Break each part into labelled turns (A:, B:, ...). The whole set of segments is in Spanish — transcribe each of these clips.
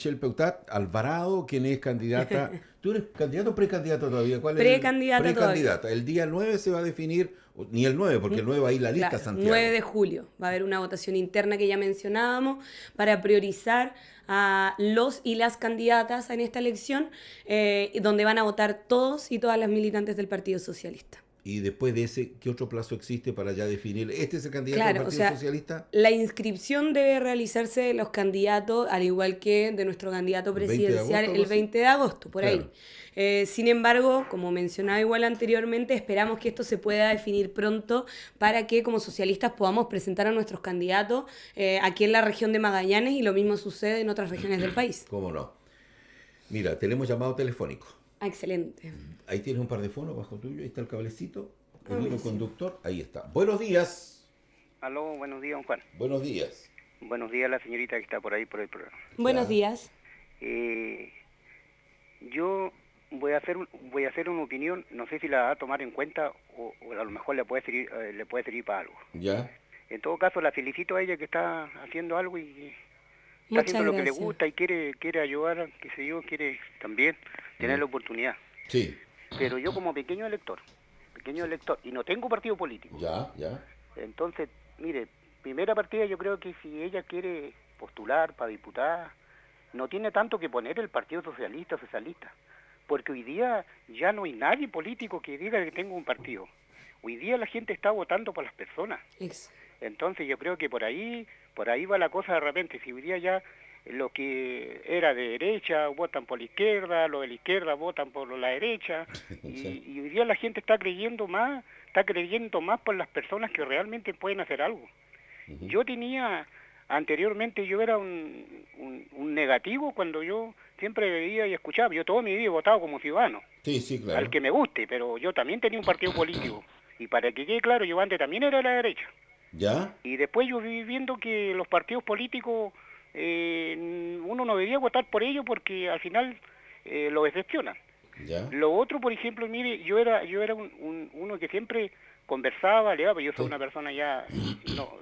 A: Michelle Peutat Alvarado, quien es candidata. ¿Tú eres candidato o precandidato todavía? ¿Cuál es
B: Precandidata
A: precandidata? El día 9 se va a definir, ni el 9, porque el 9 va a ir la lista,
B: Claro,
A: Santiago.
B: 9 de julio va a haber una votación interna que ya mencionábamos para priorizar a los y las candidatas en esta elección, donde van a votar todos y todas las militantes del Partido Socialista.
A: Y después de ese, ¿qué otro plazo existe para ya definir? ¿Este es el candidato del
B: Claro, o
A: Partido
B: sea,
A: Socialista?
B: la inscripción debe realizarse de los candidatos, al igual que de nuestro candidato
A: ¿El 20 de
B: presidencial
A: agosto,
B: el 20 de agosto, por
A: Claro.
B: ahí. Sin embargo, como mencionaba igual anteriormente, esperamos que esto se pueda definir pronto para que como socialistas podamos presentar a nuestros candidatos aquí en la región de Magallanes, y lo mismo sucede en otras regiones del país.
A: ¿Cómo no? Mira, tenemos llamado telefónico.
B: Ah, excelente.
A: Ahí tienes un par de fonos bajo tuyo, ahí está el cablecito, el hilo
B: buenísimo.
A: conductor, ahí está. Buenos días.
C: Aló, buenos días, don Juan.
A: Buenos días.
C: Buenos días a la señorita que está por ahí por el programa.
B: Buenos días.
C: Yo voy a hacer una opinión, no sé si la va a tomar en cuenta o a lo mejor le puede servir para algo.
A: ¿Ya?
C: En todo caso, la felicito a ella que está haciendo algo y está
B: Muchas
C: haciendo lo que le
B: gracias.
C: gusta y quiere ayudar, qué sé yo, quiere también tener la oportunidad.
A: Sí.
C: Pero yo como pequeño elector, y no tengo partido político.
A: Ya.
C: Entonces, mire, primera partida yo creo que si ella quiere postular para diputada, no tiene tanto que poner el Partido Socialista, porque hoy día ya no hay nadie político que diga que tengo un partido. Hoy día la gente está votando por las personas. Entonces yo creo que por ahí va la cosa de repente. Si hoy día ya lo que era de derecha votan por la izquierda, los de la izquierda votan por la derecha, y hoy día la gente está creyendo más por las personas que realmente pueden hacer algo. Yo anteriormente yo era un negativo cuando yo siempre veía y escuchaba. Yo toda mi vida he votado como ciudadano,
A: Sí, claro.
C: al que me guste, pero yo también tenía un partido político. Y para que quede claro, yo antes también era de la derecha.
A: ¿Ya?
C: Y después yo vi viendo que los partidos políticos, uno no debería votar por ellos porque al final lo decepcionan.
A: ¿Ya?
C: Lo otro, por ejemplo, mire, yo era uno que siempre conversaba, pero yo soy una persona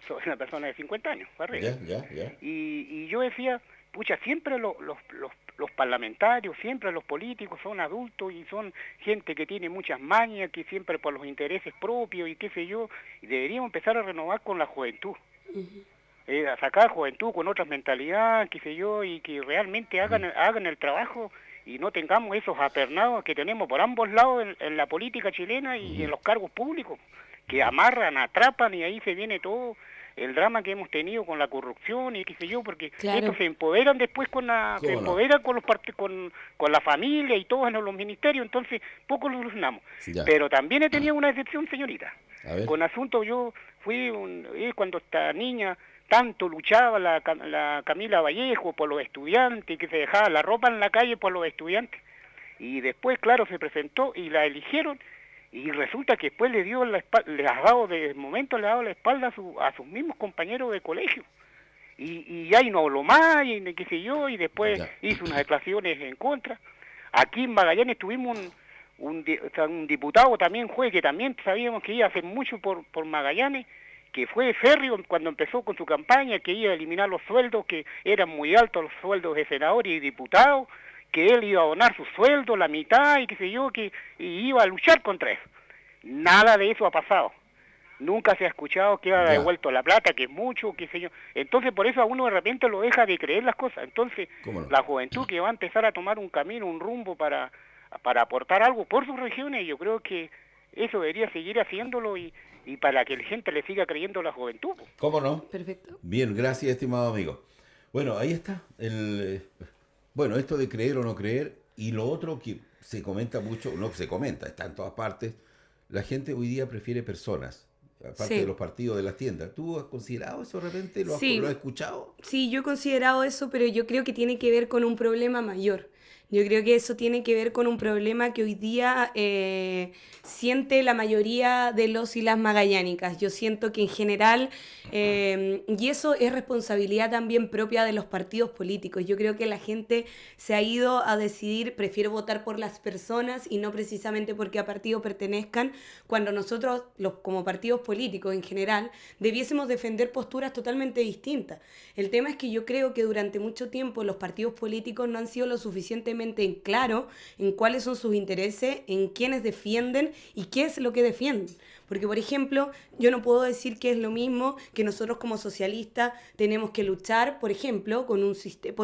C: soy una persona de 50 años, para arriba.
A: Ya.
C: Y yo decía, pucha, siempre los parlamentarios, siempre los políticos son adultos y son gente que tiene muchas mañas, que siempre por los intereses propios y qué sé yo, y deberíamos empezar a renovar con la juventud. A sacar juventud con otras mentalidades, qué sé yo, y que realmente hagan el trabajo y no tengamos esos apernados que tenemos por ambos lados en la política chilena y en los cargos públicos, que amarran, atrapan y ahí se viene todo el drama que hemos tenido con la corrupción y qué sé yo, porque estos se empoderan después con la familia y todos en los ministerios, entonces poco lo solucionamos. Pero también he tenido una excepción, señorita. Con asunto yo fui cuando esta niña tanto luchaba la Camila Vallejo por los estudiantes, que se dejaba la ropa en la calle por los estudiantes, y después claro se presentó y la eligieron, y resulta que después le ha dado la espalda a sus mismos compañeros de colegio, y ahí no habló más, y qué sé yo, y después hizo unas declaraciones en contra. Aquí en Magallanes tuvimos un diputado también que también sabíamos que iba a hacer mucho por Magallanes, que fue férreo cuando empezó con su campaña, que iba a eliminar los sueldos, que eran muy altos los sueldos de senadores y diputados, que él iba a donar su sueldo, la mitad, y qué sé yo, y iba a luchar contra eso. Nada de eso ha pasado. Nunca se ha escuchado que ha devuelto la plata, que es mucho, qué sé yo. Entonces, por eso a uno de repente lo deja de creer las cosas. Entonces, la juventud que va a empezar a tomar un camino, un rumbo para aportar algo por sus regiones, yo creo que eso debería seguir haciéndolo y para que la gente le siga creyendo a la juventud.
A: ¿Cómo no?
B: Perfecto.
A: Bien, gracias, estimado amigo. Bueno, ahí está. Esto de creer o no creer, y lo otro que se comenta mucho, no se comenta, está en todas partes, la gente hoy día prefiere personas, aparte de los partidos de las tiendas. ¿Tú has considerado eso de repente? ¿Lo has escuchado?
B: Sí, yo he considerado eso, pero yo creo que tiene que ver con un problema mayor, Yo creo que eso tiene que ver con un problema que hoy día siente la mayoría de los y las magallánicas. Yo siento que en general, y eso es responsabilidad también propia de los partidos políticos. Yo creo que la gente se ha ido a decidir, prefiero votar por las personas y no precisamente porque a partido pertenezcan, cuando nosotros, como partidos políticos en general, debiésemos defender posturas totalmente distintas. El tema es que yo creo que durante mucho tiempo los partidos políticos no han sido lo suficientemente claros en cuáles son sus intereses, en quiénes defienden y qué es lo que defienden. Porque, por ejemplo, yo no puedo decir que es lo mismo que nosotros como socialistas tenemos que luchar, por ejemplo, por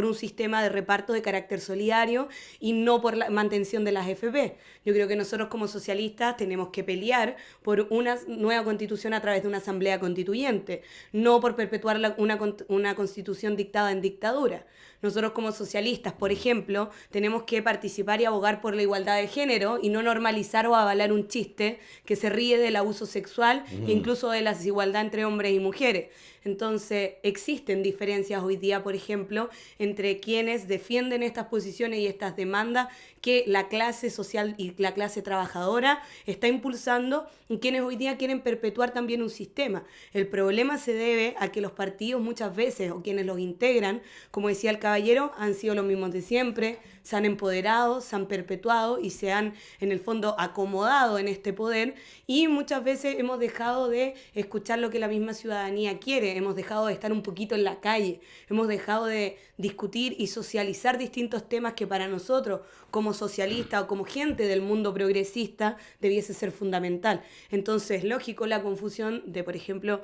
B: un sistema de reparto de carácter solidario y no por la mantención de las FP. Yo creo que nosotros como socialistas tenemos que pelear por una nueva constitución a través de una asamblea constituyente, no por perpetuar una constitución dictada en dictadura. Nosotros como socialistas, por ejemplo, tenemos que participar y abogar por la igualdad de género y no normalizar o avalar un chiste que se ríe del abuso sexual e incluso de la desigualdad entre hombres y mujeres. Entonces, existen diferencias hoy día, por ejemplo, entre quienes defienden estas posiciones y estas demandas que la clase social y la clase trabajadora está impulsando y quienes hoy día quieren perpetuar también un sistema. El problema se debe a que los partidos muchas veces, o quienes los integran, como decía el caballero, han sido los mismos de siempre, se han empoderado, se han perpetuado y se han, en el fondo, acomodado en este poder, y muchas veces hemos dejado de escuchar lo que la misma ciudadanía quiere, hemos dejado de estar un poquito en la calle, hemos dejado de discutir y socializar distintos temas que para nosotros, como socialistas o como gente del mundo progresista, debiese ser fundamental. Entonces, lógico la confusión de, por ejemplo,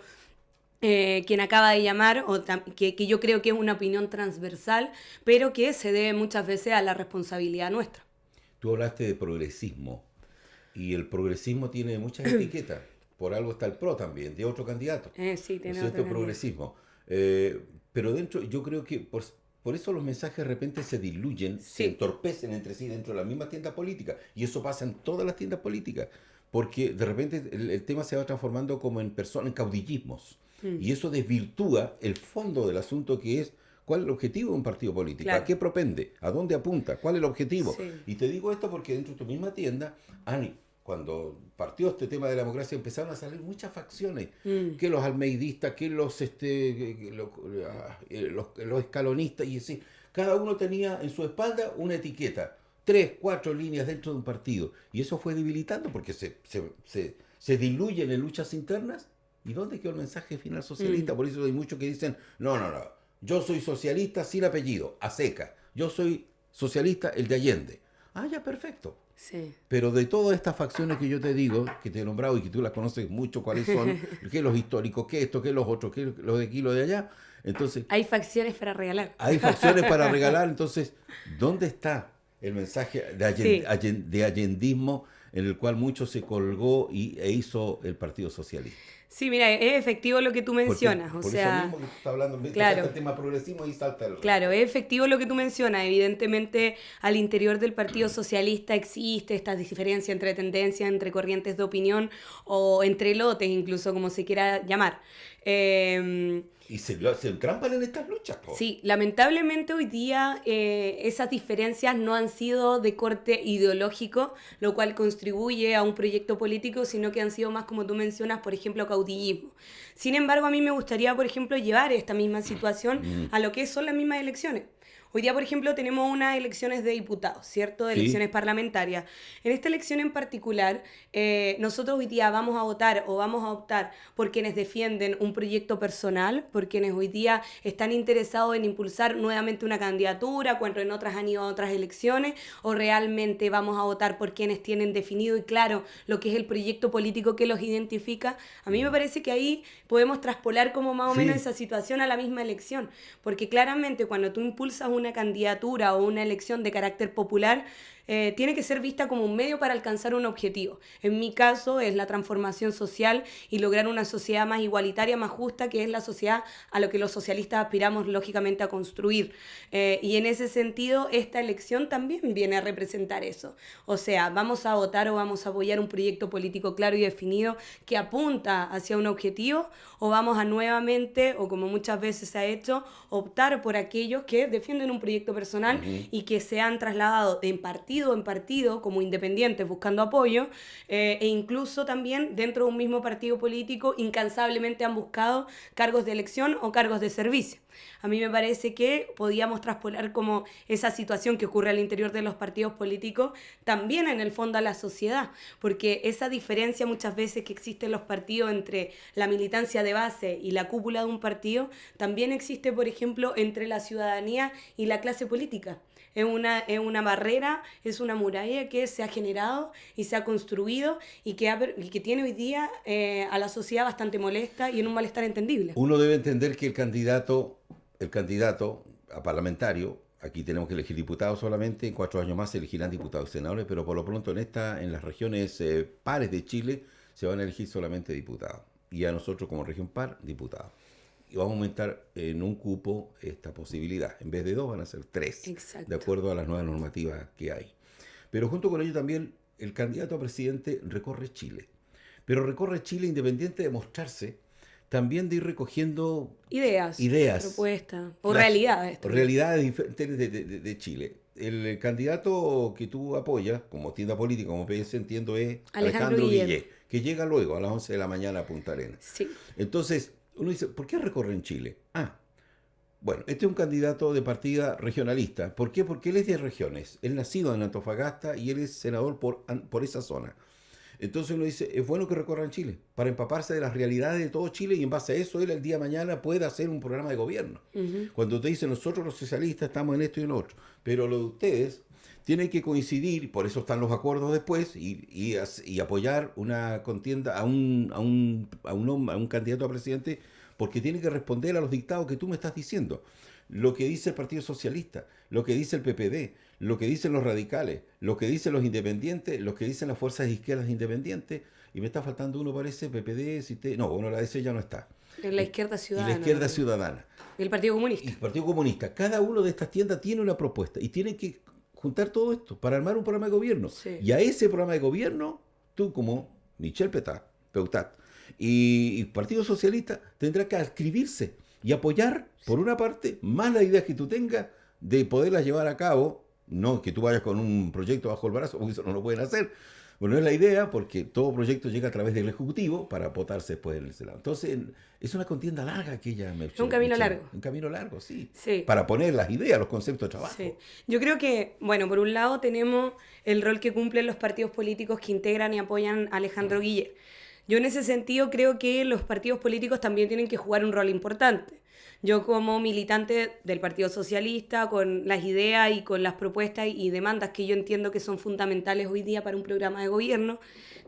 B: quien acaba de llamar, que yo creo que es una opinión transversal, pero que se debe muchas veces a la responsabilidad nuestra.
A: Tú hablaste de progresismo, y el progresismo tiene muchas etiquetas. Por algo está el PRO también, de otro candidato.
B: Sí, tiene
A: otro progresismo. Pero dentro, yo creo que por eso los mensajes de repente se diluyen, se entorpecen entre sí dentro de la misma tienda política. Y eso pasa en todas las tiendas políticas. Porque de repente el tema se va transformando como en caudillismos. Y eso desvirtúa el fondo del asunto, que es cuál es el objetivo de un partido político, claro. ¿A qué propende? ¿A dónde apunta? ¿Cuál es el objetivo? Sí. Y te digo esto porque dentro de tu misma tienda, Ani, cuando partió este tema de la democracia, empezaron a salir muchas facciones, que los almeidistas, que los escalonistas, y así. Cada uno tenía en su espalda una etiqueta, 3, 4 líneas dentro de un partido. Y eso fue debilitando porque se diluyen en luchas internas. ¿Y dónde quedó el mensaje final socialista? Por eso hay muchos que dicen, no, yo soy socialista sin apellido, a seca. Yo soy socialista, el de Allende. Ah, ya, perfecto.
B: Sí.
A: Pero de todas estas facciones que yo te digo, que te he nombrado y que tú las conoces mucho, cuáles son, qué los históricos, qué esto, qué los otros, qué los de aquí, los de allá. Entonces,
B: hay facciones para regalar.
A: Hay facciones para regalar. Entonces, ¿dónde está el mensaje de allendismo en el cual mucho se colgó e hizo el Partido Socialista?
B: Sí, mira, es efectivo lo que tú mencionas.
A: Por eso mismo que tú estás hablando,
B: claro,
A: el tema progresismo y salta el...
B: Claro, es efectivo lo que tú mencionas. Evidentemente, al interior del Partido Socialista existe esta diferencia entre tendencias, entre corrientes de opinión o entre lotes, incluso, como se quiera llamar.
A: Y se entrampan en estas luchas, po.
B: Sí, lamentablemente hoy día esas diferencias no han sido de corte ideológico, lo cual contribuye a un proyecto político, sino que han sido más, como tú mencionas, por ejemplo, caudillismo. Sin embargo, a mí me gustaría, por ejemplo, llevar esta misma situación a lo que son las mismas elecciones. Hoy día, por ejemplo, tenemos unas elecciones de diputados, ¿cierto? De elecciones parlamentarias. En esta elección en particular, nosotros hoy día vamos a votar o vamos a optar por quienes defienden un proyecto personal, por quienes hoy día están interesados en impulsar nuevamente una candidatura, cuando en otras han ido a otras elecciones, o realmente vamos a votar por quienes tienen definido y claro lo que es el proyecto político que los identifica. A mí me parece que ahí podemos traspolar como más o menos esa situación a la misma elección, porque claramente cuando tú impulsas una candidatura o una elección de carácter popular, tiene que ser vista como un medio para alcanzar un objetivo. En mi caso es la transformación social y lograr una sociedad más igualitaria, más justa, que es la sociedad a lo que los socialistas aspiramos lógicamente a construir. Y en ese sentido, esta elección también viene a representar eso. O sea, vamos a votar o vamos a apoyar un proyecto político claro y definido que apunta hacia un objetivo, o vamos a nuevamente, o como muchas veces se ha hecho, optar por aquellos que defienden un proyecto personal y que se han trasladado en partido como independientes buscando apoyo, e incluso también dentro de un mismo partido político incansablemente han buscado cargos de elección o cargos de servicio. A mí me parece que podíamos traspolar como esa situación que ocurre al interior de los partidos políticos también en el fondo a la sociedad, porque esa diferencia muchas veces que existe en los partidos entre la militancia de base y la cúpula de un partido, también existe, por ejemplo, entre la ciudadanía y la clase política. Es una barrera, es una muralla que se ha generado y se ha construido y que tiene hoy día a la sociedad bastante molesta y en un malestar entendible.
A: Uno debe entender que el candidato a parlamentario, aquí tenemos que elegir diputados solamente, en 4 años más se elegirán diputados y senadores, pero por lo pronto en las regiones pares de Chile se van a elegir solamente diputados. Y a nosotros como región par, diputados. Y vamos a aumentar en un cupo esta posibilidad. En vez de 2 van a ser 3,
B: Exacto.
A: De acuerdo a las nuevas normativas que hay. Pero junto con ello también el candidato a presidente recorre Chile. Pero recorre Chile independiente de mostrarse, también de ir recogiendo
B: ideas, propuestas o realidades.
A: Realidades diferentes de Chile. El candidato que tú apoyas, como tienda política, como PS, entiendo, es Alejandro Guillé, que llega luego a las 11 de la mañana a Punta Arenas.
B: Sí.
A: Entonces, uno dice, ¿por qué recorre en Chile? Bueno, este es un candidato de partida regionalista. ¿Por qué? Porque él es de regiones. Él es nacido en Antofagasta y él es senador por esa zona. Entonces uno dice, es bueno que recorran Chile, para empaparse de las realidades de todo Chile y en base a eso él el día de mañana puede hacer un programa de gobierno. Cuando te dicen, nosotros los socialistas estamos en esto y en lo otro, pero lo de ustedes tiene que coincidir, por eso están los acuerdos después, y apoyar una contienda a un candidato a presidente, porque tiene que responder a los dictados que tú me estás diciendo. Lo que dice el Partido Socialista, lo que dice el PPD, lo que dicen los radicales, lo que dicen los independientes, lo que dicen las fuerzas izquierdas independientes, y me está faltando uno, parece, PPD, la DC ya no está.
B: En la izquierda ciudadana.
A: En la izquierda ciudadana.
B: Y el Partido Comunista.
A: Y el Partido Comunista. Cada uno de estas tiendas tiene una propuesta, y tienen que juntar todo esto para armar un programa de gobierno.
B: Sí.
A: Y a ese programa de gobierno, tú como Michel Peutat y el Partido Socialista tendrá que adscribirse y apoyar, por una parte, más las ideas que tú tengas de poderlas llevar a cabo, no que tú vayas con un proyecto bajo el brazo, porque eso no lo pueden hacer. Bueno, es la idea, porque todo proyecto llega a través del Ejecutivo para votarse después del Senado. Entonces, es una contienda larga que ella me...
B: Un camino largo.
A: Un camino largo, sí.
B: Sí.
A: Para poner las ideas, los conceptos de trabajo.
B: Sí. Yo creo que, bueno, por un lado tenemos el rol que cumplen los partidos políticos que integran y apoyan a Alejandro Guillé. Yo en ese sentido creo que los partidos políticos también tienen que jugar un rol importante. Yo como militante del Partido Socialista, con las ideas y con las propuestas y demandas que yo entiendo que son fundamentales hoy día para un programa de gobierno,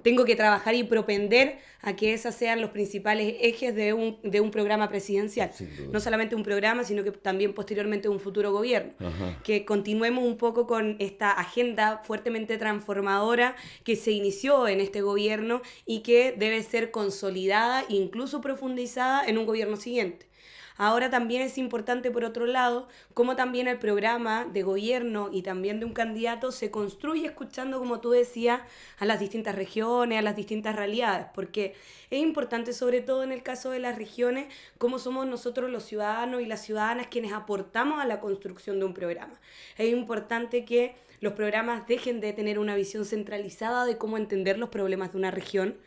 B: tengo que trabajar y propender a que esos sean los principales ejes de un programa presidencial. No solamente un programa, sino que también posteriormente un futuro gobierno. Ajá. Que continuemos un poco con esta agenda fuertemente transformadora que se inició en este gobierno y que debe ser consolidada e incluso profundizada en un gobierno siguiente. Ahora también es importante, por otro lado, cómo también el programa de gobierno y también de un candidato se construye escuchando, como tú decías, a las distintas regiones, a las distintas realidades, porque es importante, sobre todo en el caso de las regiones, cómo somos nosotros los ciudadanos y las ciudadanas quienes aportamos a la construcción de un programa. Es importante que los programas dejen de tener una visión centralizada de cómo entender los problemas de una región,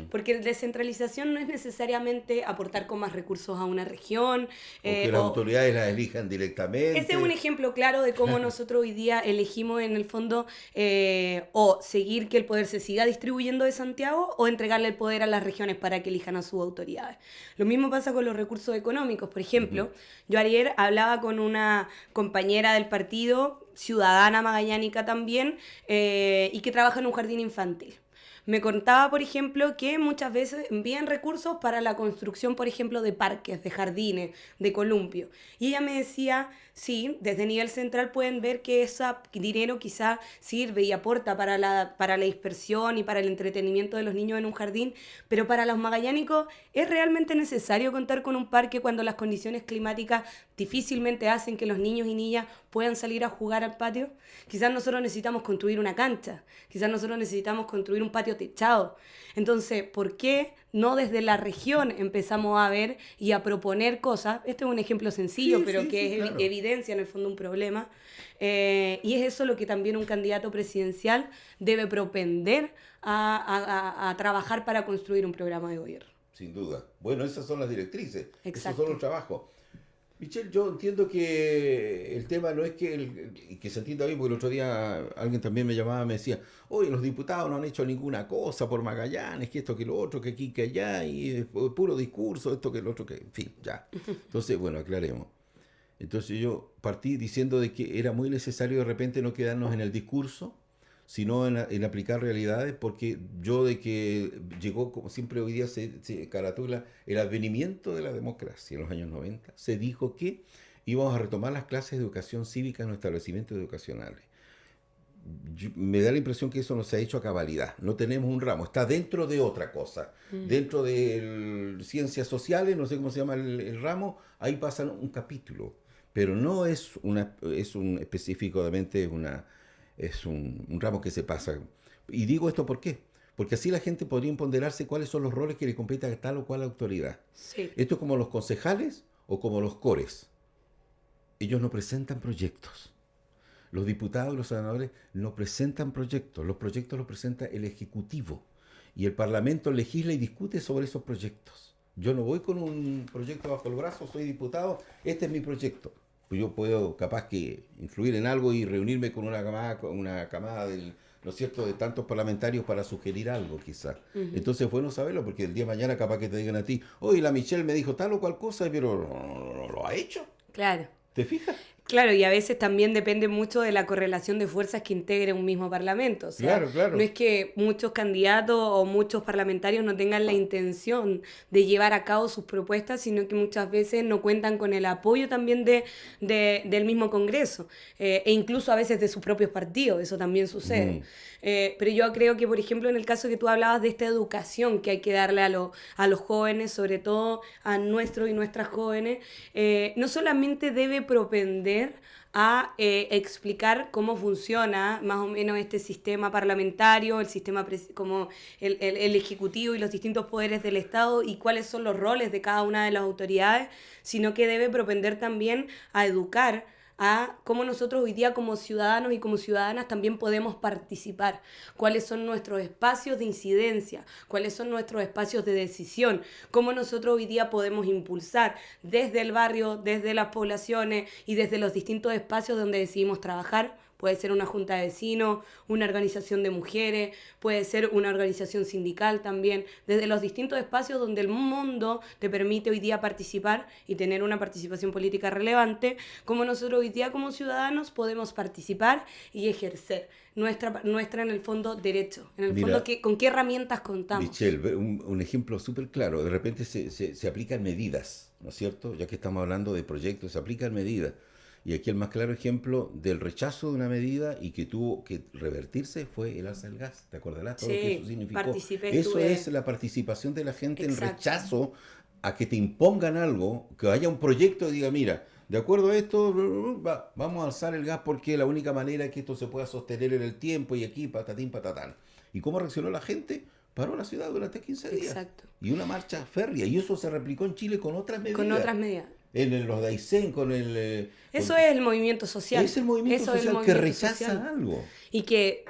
B: porque descentralización no es necesariamente aportar con más recursos a una región.
A: Que las autoridades las elijan directamente.
B: Ese es un ejemplo claro de cómo nosotros hoy día elegimos en el fondo o seguir que el poder se siga distribuyendo de Santiago o entregarle el poder a las regiones para que elijan a sus autoridades. Lo mismo pasa con los recursos económicos. Por ejemplo, yo ayer hablaba con una compañera del partido, ciudadana magallánica también, y que trabaja en un jardín infantil. me contaba, por ejemplo, que muchas veces envían recursos para la construcción, por ejemplo, de parques, de jardines, de columpios. Y ella me decía, sí, desde nivel central pueden ver que ese dinero quizá sirve y aporta para la dispersión y para el entretenimiento de los niños en un jardín, pero para los magallánicos es realmente necesario contar con un parque cuando las condiciones climáticas difícilmente hacen que los niños y niñas puedan salir a jugar al patio. Quizás nosotros necesitamos construir una cancha, quizás nosotros necesitamos construir un patio techado. Entonces, ¿por qué no desde la región empezamos a ver y a proponer cosas? Este es un ejemplo sencillo, pero que es claro, evidencia en el fondo un problema. Y es eso lo que también un candidato presidencial debe propender a trabajar para construir un programa de gobierno.
A: Sin duda. Bueno, esas son las directrices.
B: Exacto.
A: Esos son los trabajos. Michelle, yo entiendo que el tema no es que se entienda bien, porque el otro día alguien también me llamaba y me decía, oye, los diputados no han hecho ninguna cosa por Magallanes, que esto, que lo otro, que aquí, que allá, y puro discurso, esto, que lo otro, que en fin, ya. Entonces, bueno, aclaremos. Entonces yo partí diciendo de que era muy necesario de repente no quedarnos en el discurso, sino en aplicar realidades, porque yo de que llegó, como siempre hoy día se caratula, el advenimiento de la democracia en los años 90, se dijo que íbamos a retomar las clases de educación cívica en los establecimientos educacionales. Me da la impresión que eso no se ha hecho a cabalidad. No tenemos un ramo, está dentro de otra cosa. Dentro de ciencias sociales, no sé cómo se llama el ramo, ahí pasan un capítulo. Pero no es un específicamente es un ramo que se pasa. Y digo esto ¿por qué? Porque así la gente podría imponderarse cuáles son los roles que le competen a tal o cual autoridad.
B: Sí.
A: Esto es como los concejales o como los cores. Ellos no presentan proyectos. Los diputados y los senadores no presentan proyectos. Los proyectos los presenta el Ejecutivo. Y el Parlamento legisla y discute sobre esos proyectos. Yo no voy con un proyecto bajo el brazo, soy diputado, este es mi proyecto. Pues yo puedo capaz que influir en algo y reunirme con una camada ¿no es cierto?, de tantos parlamentarios para sugerir algo quizás. Entonces es bueno saberlo, porque el día de mañana capaz que te digan a ti, oye, la Michelle me dijo tal o cual cosa, pero no lo ha hecho.
B: Claro.
A: ¿Te fijas?
B: Claro, y a veces también depende mucho de la correlación de fuerzas que integre un mismo parlamento. O sea,
A: claro.
B: No es que muchos candidatos o muchos parlamentarios no tengan la intención de llevar a cabo sus propuestas, sino que muchas veces no cuentan con el apoyo también del mismo Congreso, e incluso a veces de sus propios partidos, eso también sucede. Pero yo creo que, por ejemplo, en el caso que tú hablabas de esta educación que hay que darle a los jóvenes, sobre todo a nuestros y nuestras jóvenes, no solamente debe propender a explicar cómo funciona más o menos este sistema parlamentario, el sistema como el Ejecutivo y los distintos poderes del Estado y cuáles son los roles de cada una de las autoridades, sino que debe propender también a educar a cómo nosotros hoy día como ciudadanos y como ciudadanas también podemos participar, cuáles son nuestros espacios de incidencia, cuáles son nuestros espacios de decisión, cómo nosotros hoy día podemos impulsar desde el barrio, desde las poblaciones y desde los distintos espacios donde decidimos trabajar. Puede ser una junta de vecinos, una organización de mujeres, puede ser una organización sindical también, desde los distintos espacios donde el mundo te permite hoy día participar y tener una participación política relevante, como nosotros hoy día como ciudadanos podemos participar y ejercer nuestra en el fondo, derecho. En el fondo, ¿con qué herramientas contamos?
A: Michelle, un ejemplo súper claro. De repente se aplican medidas, ¿no es cierto? Ya que estamos hablando de proyectos, se aplican medidas. Y aquí el más claro ejemplo del rechazo de una medida y que tuvo que revertirse fue el alza del gas. ¿Te acordarás todo lo que eso significó? Eso es la participación de la gente en rechazo a que te impongan algo, que haya un proyecto y diga, mira, de acuerdo a esto, vamos a alzar el gas porque es la única manera que esto se pueda sostener en el tiempo y aquí patatín patatán. ¿Y cómo reaccionó la gente? Paró la ciudad durante 15 días.
B: Exacto.
A: Y una marcha férrea. Y eso se replicó en Chile con otras medidas.
B: Con otras medidas.
A: En los de Aysén, con el...
B: Eso es el movimiento social.
A: Es el movimiento social que rechaza algo.
B: Y que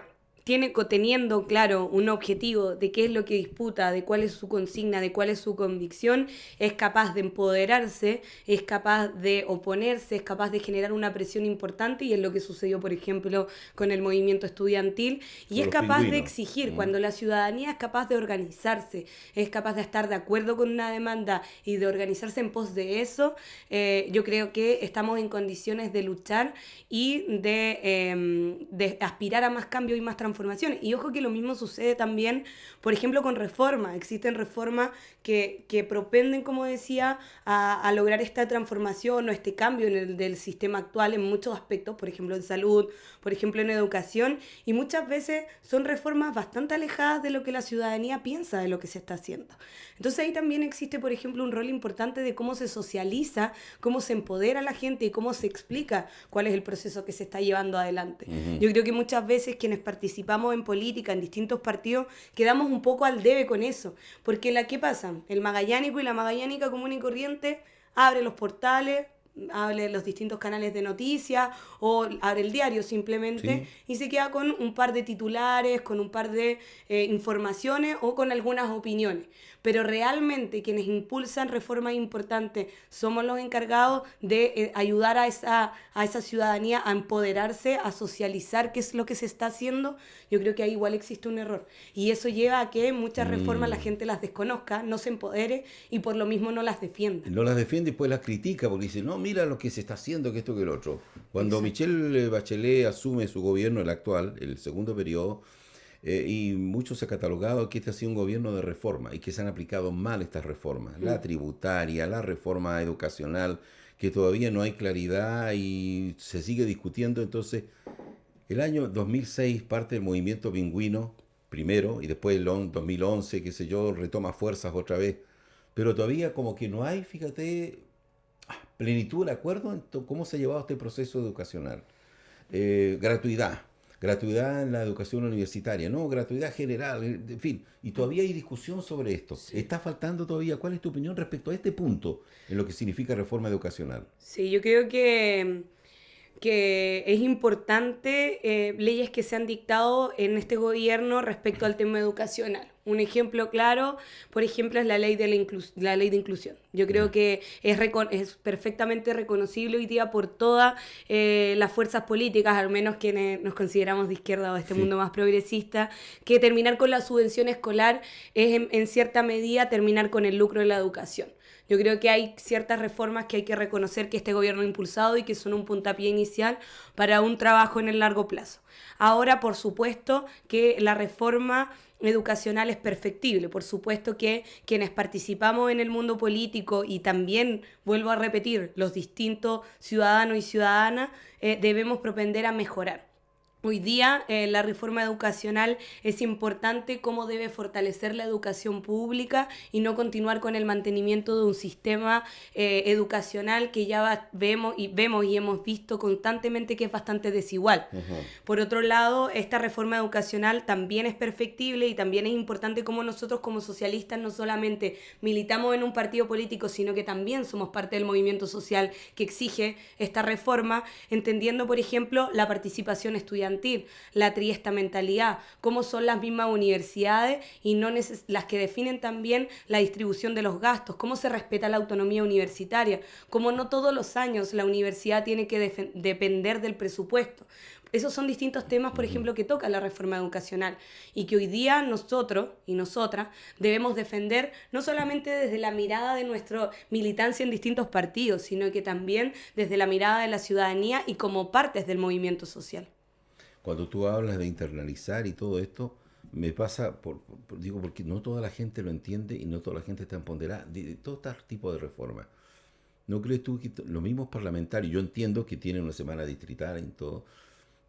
B: teniendo claro un objetivo de qué es lo que disputa, de cuál es su consigna, de cuál es su convicción, es capaz de empoderarse, es capaz de oponerse, es capaz de generar una presión importante, y es lo que sucedió, por ejemplo, con el movimiento estudiantil, y es capaz de exigir. Cuando la ciudadanía es capaz de organizarse, es capaz de estar de acuerdo con una demanda y de organizarse en pos de eso, yo creo que estamos en condiciones de luchar y de aspirar a más cambio y más transformación transformaciones. Y ojo que lo mismo sucede también, por ejemplo, con reformas. Existen reformas que propenden, como decía, a lograr esta transformación o este cambio del sistema actual en muchos aspectos, por ejemplo en salud, por ejemplo en educación, y muchas veces son reformas bastante alejadas de lo que la ciudadanía piensa de lo que se está haciendo. Entonces ahí también existe, por ejemplo, un rol importante de cómo se socializa, cómo se empodera a la gente y cómo se explica cuál es el proceso que se está llevando adelante. Yo creo que muchas veces quienes participamos en política, en distintos partidos, quedamos un poco al debe con eso, porque ¿qué pasa? El magallánico y la magallánica común y corriente abre los portales, abre los distintos canales de noticias o abre el diario simplemente, sí, y se queda con un par de titulares, con un par de informaciones o con algunas opiniones. Pero realmente quienes impulsan reformas importantes somos los encargados de ayudar a esa ciudadanía a empoderarse, a socializar qué es lo que se está haciendo. Yo creo que ahí igual existe un error. Y eso lleva a que muchas reformas la gente las desconozca, no se empodere y por lo mismo no las defienda.
A: No las defiende y después las critica porque dice, no, mira lo que se está haciendo, que esto, que el otro. Cuando Michelle Bachelet asume su gobierno, el actual, el segundo periodo, y muchos se ha catalogado que este ha sido un gobierno de reforma y que se han aplicado mal estas reformas, la tributaria, la reforma educacional, que todavía no hay claridad y se sigue discutiendo. Entonces, el año 2006 parte del movimiento pingüino, primero, y después el 2011, qué sé yo, retoma fuerzas otra vez, pero todavía como que no hay, fíjate, plenitud de acuerdo en cómo se ha llevado este proceso educacional. Gratuidad en la educación universitaria, no, gratuidad general, en fin, y todavía hay discusión sobre esto. Sí. Está faltando todavía. ¿Cuál es tu opinión respecto a este punto en lo que significa reforma educacional?
B: Sí, yo creo que es importante leyes que se han dictado en este gobierno respecto al tema educacional. Un ejemplo claro, por ejemplo, es la ley de inclusión. Yo creo que es perfectamente reconocible hoy día por todas las fuerzas políticas, al menos quienes nos consideramos de izquierda o de este mundo más progresista, que terminar con la subvención escolar es en cierta medida terminar con el lucro de la educación. Yo creo que hay ciertas reformas que hay que reconocer que este gobierno ha impulsado y que son un puntapié inicial para un trabajo en el largo plazo. Ahora, por supuesto, que la reforma educacional es perfectible. Por supuesto que quienes participamos en el mundo político y también, vuelvo a repetir, los distintos ciudadanos y ciudadanas, debemos propender a mejorar. Hoy día la reforma educacional es importante, cómo debe fortalecer la educación pública y no continuar con el mantenimiento de un sistema educacional que ya vemos y hemos visto constantemente que es bastante desigual. Por otro lado, esta reforma educacional también es perfectible y también es importante cómo nosotros como socialistas no solamente militamos en un partido político, sino que también somos parte del movimiento social que exige esta reforma, entendiendo, por ejemplo, la participación estudiantil, la triestamentalidad, cómo son las mismas universidades y no las que definen también la distribución de los gastos, cómo se respeta la autonomía universitaria, cómo no todos los años la universidad tiene que depender del presupuesto. Esos son distintos temas, por ejemplo, que toca la reforma educacional y que hoy día nosotros y nosotras debemos defender no solamente desde la mirada de nuestra militancia en distintos partidos, sino que también desde la mirada de la ciudadanía y como partes del movimiento social.
A: Cuando tú hablas de internalizar y todo esto, me pasa, digo, porque no toda la gente lo entiende y no toda la gente está empoderada de todo este tipo de reformas. ¿No crees tú que los mismos parlamentarios, yo entiendo que tienen una semana distrital y todo,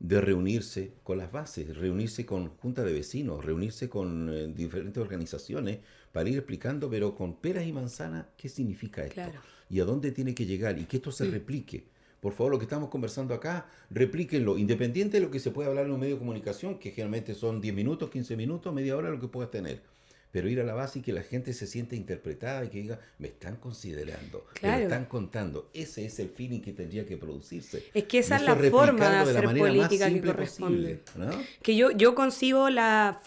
A: de reunirse con las bases, reunirse con juntas de vecinos, reunirse con diferentes organizaciones para ir explicando, pero con peras y manzanas, qué significa esto? Claro. Y a dónde tiene que llegar y que esto se replique. Por favor, lo que estamos conversando acá, replíquenlo, independiente de lo que se puede hablar en un medio de comunicación, que generalmente son 10 minutos, 15 minutos, media hora, lo que puedas tener. Pero ir a la base y que la gente se sienta interpretada y que diga, me están considerando, claro, me están contando. Ese es el feeling que tendría que producirse.
B: Es que esa es la forma de hacer política que corresponde. Posible, ¿no? Que yo concibo la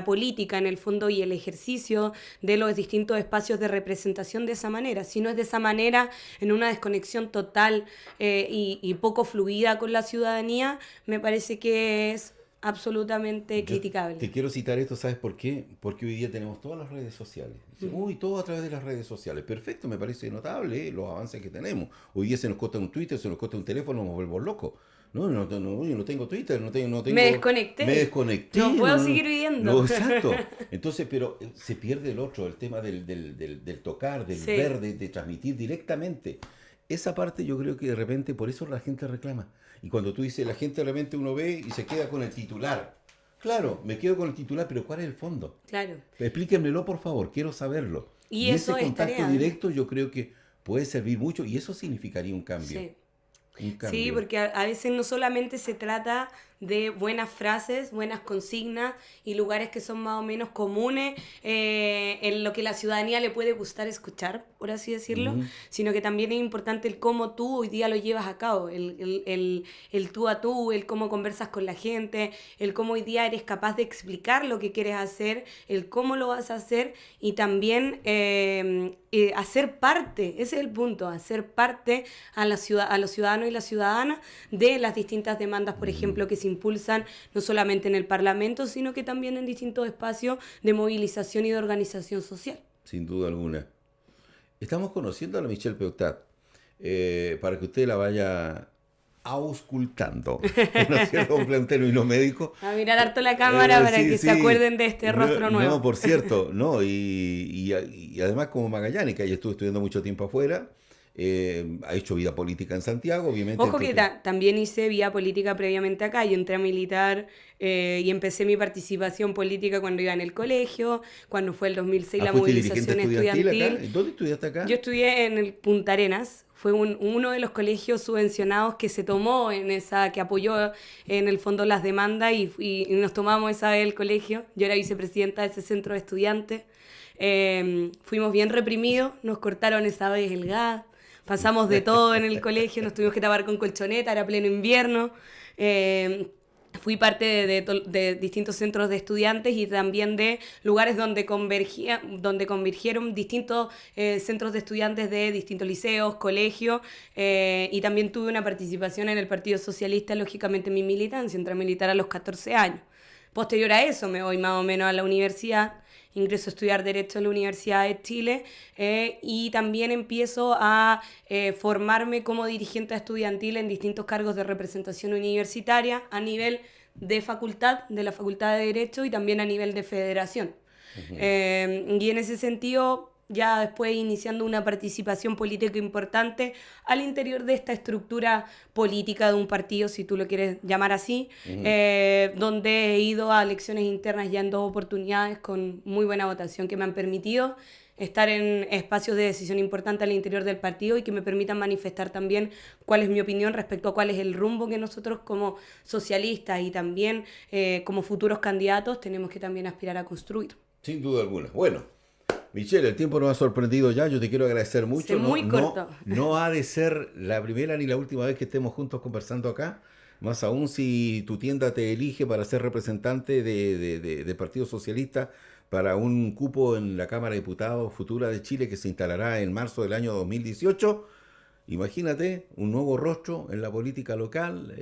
B: política en el fondo y el ejercicio de los distintos espacios de representación de esa manera. Si no es de esa manera, en una desconexión total y poco fluida con la ciudadanía, me parece que es absolutamente criticable.
A: Te quiero citar esto, ¿sabes por qué? Porque hoy día tenemos todas las redes sociales. Uy, todo a través de las redes sociales. Perfecto, me parece notable los avances que tenemos. Hoy día se nos corta un Twitter, se nos corta un teléfono, nos volvemos locos. No, yo no tengo Twitter, no tengo...
B: Me desconecté. No puedo seguir viviendo.
A: No, exacto. Entonces, pero se pierde el otro, el tema del tocar, del ver, de transmitir directamente. Esa parte yo creo que de repente, por eso la gente reclama. Y cuando tú dices, la gente de repente uno ve y se queda con el titular. Claro, me quedo con el titular, pero ¿cuál es el fondo?
B: Claro.
A: Explíquenmelo, por favor, quiero saberlo.
B: Y eso
A: ese contacto
B: tarea,
A: directo yo creo que puede servir mucho y eso significaría un cambio.
B: Sí. Sí, porque a veces no solamente se trata de buenas frases, buenas consignas y lugares que son más o menos comunes en lo que la ciudadanía le puede gustar escuchar, por así decirlo, sino que también es importante el cómo tú hoy día lo llevas a cabo, el tú a tú, el cómo conversas con la gente, el cómo hoy día eres capaz de explicar lo que quieres hacer, el cómo lo vas a hacer y también hacer parte, ese es el punto, hacer parte a los ciudadanos y las ciudadanas de las distintas demandas, por ejemplo, que se impulsan no solamente en el Parlamento, sino que también en distintos espacios de movilización y de organización social.
A: Sin duda alguna. Estamos conociendo a la Michelle Peutat para que usted la vaya auscultando, ¿no es cierto? Un término médico.
B: A mirar harto la cámara para que se acuerden de este rostro nuevo.
A: No, por cierto, no, y además como magallánica, ella estuvo estudiando mucho tiempo afuera, ha hecho vida política en Santiago, obviamente.
B: Ojo que también hice vida política previamente acá. Yo entré a militar y empecé mi participación política cuando iba en el colegio, cuando fue el 2006 la movilización estudiantil.
A: Acá? ¿Dónde estudiaste acá?
B: Yo estudié en el Punta Arenas. Fue uno de los colegios subvencionados que se tomó que apoyó en el fondo las demandas y nos tomamos esa vez el colegio. Yo era vicepresidenta de ese centro de estudiantes. Fuimos bien reprimidos, nos cortaron esa vez el gas. Pasamos de todo en el colegio, nos tuvimos que tapar con colchoneta, era pleno invierno. Fui parte de distintos centros de estudiantes y también de lugares donde convergieron distintos centros de estudiantes de distintos liceos, colegios, y también tuve una participación en el Partido Socialista, lógicamente en mi militancia, entré a militar a los 14 años. Posterior a eso me voy más o menos a la universidad. Ingreso a estudiar Derecho en la Universidad de Chile y también empiezo a formarme como dirigente estudiantil en distintos cargos de representación universitaria a nivel de facultad, de la Facultad de Derecho y también a nivel de federación. Y en ese sentido, ya después iniciando una participación política importante al interior de esta estructura política de un partido, si tú lo quieres llamar así, donde he ido a elecciones internas ya en 2 oportunidades con muy buena votación que me han permitido estar en espacios de decisión importantes al interior del partido y que me permitan manifestar también cuál es mi opinión respecto a cuál es el rumbo que nosotros como socialistas y también como futuros candidatos tenemos que también aspirar a construir.
A: Sin duda alguna. Bueno, Michelle, el tiempo nos ha sorprendido ya, yo te quiero agradecer mucho.
B: Muy corto.
A: No ha de ser la primera ni la última vez que estemos juntos conversando acá, más aún si tu tienda te elige para ser representante de Partido Socialista para un cupo en la Cámara de Diputados futura de Chile que se instalará en marzo del año 2018. Imagínate, un nuevo rostro en la política local,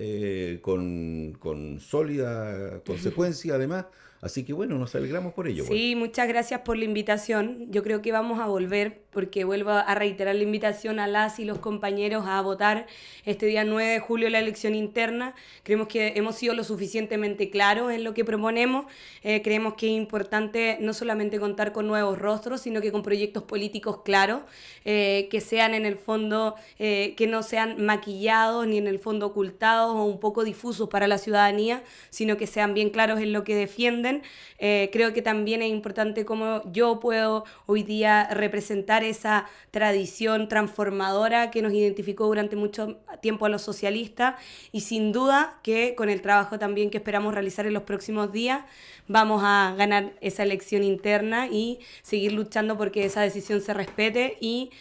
A: con sólida consecuencia además. Así que bueno, nos alegramos por ello.
B: Sí, muchas gracias por la invitación. Yo creo que vamos a volver, porque vuelvo a reiterar la invitación a las y los compañeros a votar este día 9 de julio la elección interna. Creemos que hemos sido lo suficientemente claros en lo que proponemos. Creemos que es importante no solamente contar con nuevos rostros, sino que con proyectos políticos claros, que sean en el fondo, que no sean maquillados ni en el fondo ocultados o un poco difusos para la ciudadanía, sino que sean bien claros en lo que defienden. Creo que también es importante cómo yo puedo hoy día representar esa tradición transformadora que nos identificó durante mucho tiempo a los socialistas y sin duda que con el trabajo también que esperamos realizar en los próximos días vamos a ganar esa elección interna y seguir luchando porque esa decisión se respete y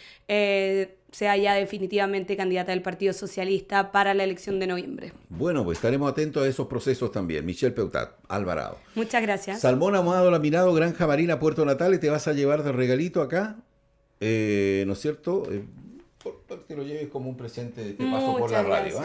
B: sea ya definitivamente candidata del Partido Socialista para la elección de noviembre.
A: Bueno, pues estaremos atentos a esos procesos también. Michelle Peutat, Alvarado.
B: Muchas gracias.
A: Salmón Ahumado Laminado, Granja Marina, Puerto Natales, te vas a llevar de regalito acá, ¿no es cierto? que lo lleves como un presente de este paso por la radio.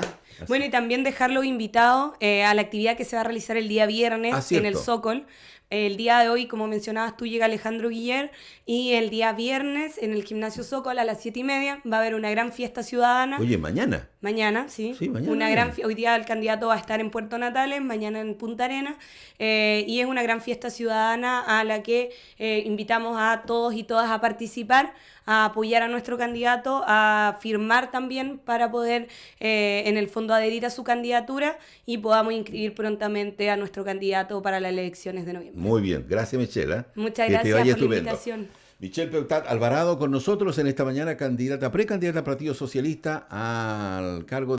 B: Bueno, y también dejarlo invitado a la actividad que se va a realizar el día viernes en el Zócol. El día de hoy, como mencionabas tú, llega Alejandro Guiller, y el día viernes en el Gimnasio Zócol a las 7:30 va a haber una gran fiesta ciudadana.
A: Oye, mañana.
B: Mañana, sí.
A: Mañana.
B: Hoy día el candidato va a estar en Puerto Natales, mañana en Punta Arenas, y es una gran fiesta ciudadana a la que invitamos a todos y todas a participar, a apoyar a nuestro candidato, a firmar también para poder, en el fondo, adherir a su candidatura y podamos inscribir prontamente a nuestro candidato para las elecciones de noviembre.
A: Muy bien, gracias Michelle.
B: Muchas gracias por la invitación.
A: Michelle Peutat Alvarado con nosotros en esta mañana, precandidata al Partido Socialista al cargo